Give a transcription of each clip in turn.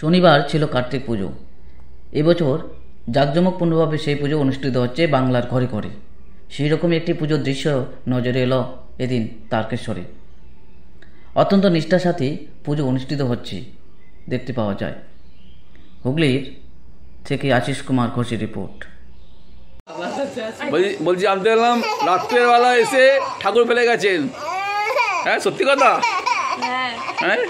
শনিবার ছিল কার্তিক পুজো। এবছর জাঁকজমকপূর্ণভাবে সেই পুজো অনুষ্ঠিত হচ্ছে বাংলার ঘরে ঘরে। সেই রকম একটি পুজোর দৃশ্য নজরে এলো এদিন তারকেশ্বরে। অত্যন্ত নিষ্ঠার সাথে পুজো অনুষ্ঠিত হচ্ছে দেখতে পাওয়া যায়। হুগলির থেকে আশিস কুমার ঘোষের রিপোর্ট। বলছি আমি দেখলাম রাত্রের বেলা এসে ঠাকুর ফেলে গেছেন। হ্যাঁ, সত্যি কথা? হ্যাঁ,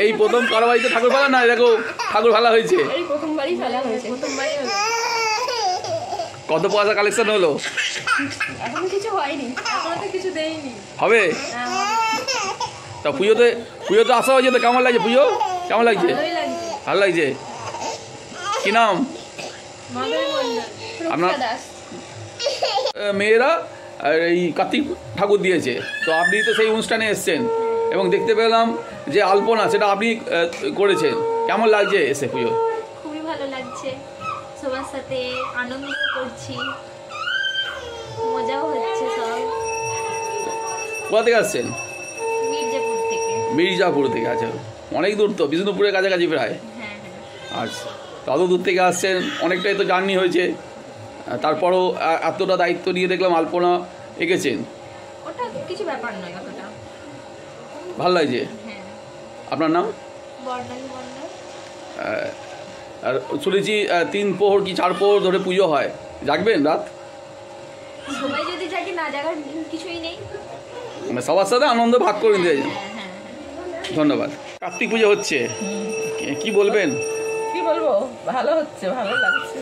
এই প্রথম কারো বাড়িতে ঠাকুর ফেলা? না, দেখো ঠাকুর ফেলা হয়েছে। কত পয়সা কালেকশন হলো? এখনো কিছু হয়নি, এখনো তো কিছু দেইনি। হবে? তা পুজোতে আসা হয়েছে, তো কেমন লাগছে পুজো? কেমন লাগছে? ভালো লাগছে। কি নাম আপনার? মেয়েরা এই কার্তিক ঠাকুর দিয়েছে, তো আপনি তো সেই অনুষ্ঠানে এসছেন এবং দেখতে পেলাম যে আলপনা সেটা আপনি করেছেন। কেমন লাগছে এসে পুজো? খুবই ভালো লাগছে, সবার সাথে আনন্দ করছি, মজাও হচ্ছে সব। কোথা থেকে আসছেন? মির্জাপুর থেকে। আচ্ছা, অনেক দূর তো, বিষ্ণুপুরের কাছাকাছি প্রায়। হ্যাঁ। আচ্ছা, তত দূর থেকে আসছেন, অনেকটাই তো জার্নি হয়েছে। তারপরও এতটা দায়িত্ব নিয়ে দেখলাম আলপনা এঁকেছেন। ওটা কিছু ব্যাপার নয়, অতটা ভালো লাগছে। হ্যাঁ। আপনার নাম? বর্ণালী মণ্ডল। আর শুনেছি 3 প্রহর কি 4 প্রহর ধরে পুজো হয়, জাগবেন রাত? সবাই যদি জাগে, না জাগার কিছুই নেই, মানে সবার সাথে আনন্দ ভাগ করে দিয়ে যায়। হ্যাঁ। ধন্যবাদ। কার্তিক পুজো হচ্ছে, কি বলবেন? কি বলবো, ভালো হচ্ছে, ভালো লাগছে,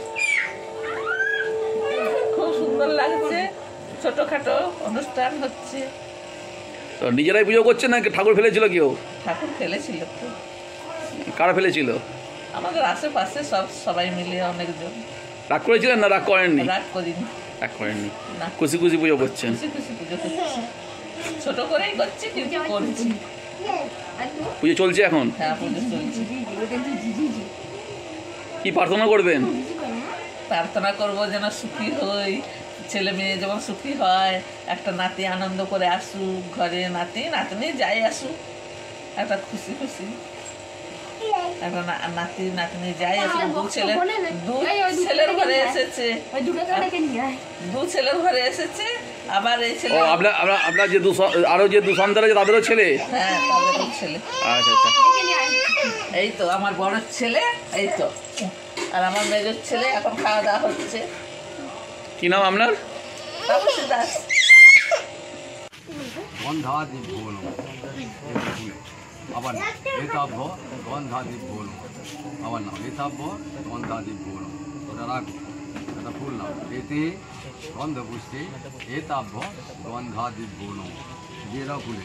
খুব সুন্দর লাগছে। ছোটখাটো অনুষ্ঠান হচ্ছে। তো নিজেরাই পুজো করছেন না ঠাকুর ফেলেছিল কেউ? ঠাকুর ফেলেছিল তো। কারা ফেলেছিল? আমাদের আশেপাশে সবাই মিলে অনেকজন। রাগ করেছিলেন না রাগ করেননি? রাগ করিনি। রাগ করেননি, না, খুশি পুজো করছেন। খুশি পুজো করছি, ছোট করেই করছি কিন্তু করছি। পুজো চলছে এখন? হ্যাঁ, পুজো চলছে। কি প্রার্থনা করবেন? প্রার্থনা করবো যেন সুখী হই, ছেলে মেয়ে যেমন সুখী হয়, একটা নাতি আনন্দ করে আসুক ঘরে, নাতনি যাই আসুক, একটা খুশি একটা নাতনি যাই আসুক। দু ছেলের ঘরে এসেছে, দু ছেলের ঘরে এসেছে। আবার এই ছেলে, আপনার যে আরো যে 2 সন্তান আছে তাদেরও ছেলে? হ্যাঁ, তাদেরও ছেলে। আচ্ছা। এই তো আমার বড় ছেলে, এই তো, আর আমার মেজর ছেলে। এখন খাওয়া দাওয়া হচ্ছে। কি নাম আপনার? তাপসী দাস। গন্ধাদীপ বলো, আবার এতাভ্য গন্ধাদীপ বলো, আবার নাম এতাভ্য গন্ধাদীপ বলো। ওটা রাখো, এটা ফুল নাম। এতে গন্ধ পুষ্টি এতাভ্য গন্ধাদীপ বলো, যেটা ফুলে।